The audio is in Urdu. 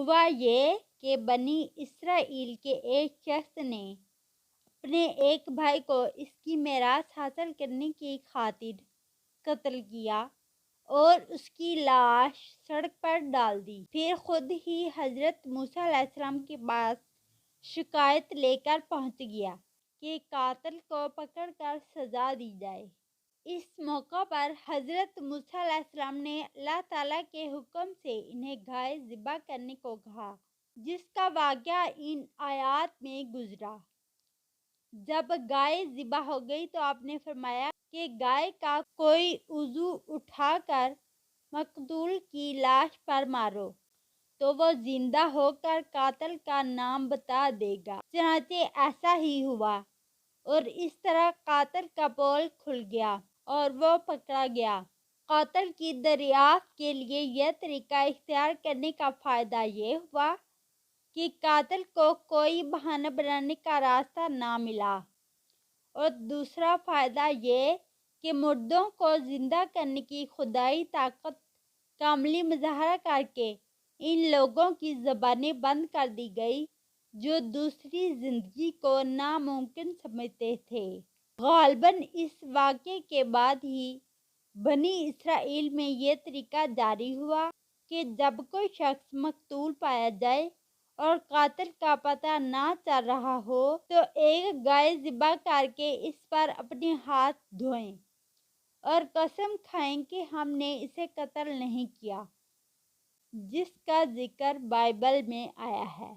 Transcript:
ہوا یہ کہ بنی اسرائیل کے ایک شخص نے اپنے ایک بھائی کو اس کی میراث حاصل کرنے کی خاطر قتل کیا اور اس کی لاش سڑک پر ڈال دی۔ پھر خود ہی حضرت موسیٰ علیہ السلام کے پاس شکایت لے کر پہنچ گیا کہ قاتل کو پکڑ کر سزا دی جائے۔ اس موقع پر حضرت موسیٰ علیہ السلام نے اللہ تعالیٰ کے حکم سے انہیں گائے ذبح کرنے کو کہا، جس کا واقعہ ان آیات میں گزرا۔ جب گائے ذبح ہو گئی تو آپ نے فرمایا کہ گائے کا کوئی عضو اٹھا کر مقتول کی لاش پر مارو تو وہ زندہ ہو کر قاتل کا نام بتا دے گا۔ چنانچہ ایسا ہی ہوا اور اس طرح قاتل کا پول کھل گیا اور وہ پکڑا گیا۔ قاتل کی دریافت کے لیے یہ طریقہ اختیار کرنے کا فائدہ یہ ہوا کہ قاتل کو کوئی بہانہ بنانے کا راستہ نہ ملا، اور دوسرا فائدہ یہ کہ مردوں کو زندہ کرنے کی خدائی طاقت کا عملی مظاہرہ کر کے ان لوگوں کی زبانیں بند کر دی گئی جو دوسری زندگی کو ناممکن سمجھتے تھے۔ غالباً اس واقعے کے بعد ہی بنی اسرائیل میں یہ طریقہ جاری ہوا کہ جب کوئی شخص مقتول پایا جائے اور قاتل کا پتہ نہ چل رہا ہو تو ایک گائے ذبح کر کے اس پر اپنے ہاتھ دھوئیں اور قسم کھائیں کہ ہم نے اسے قتل نہیں کیا، جس کا ذکر بائبل میں آیا ہے۔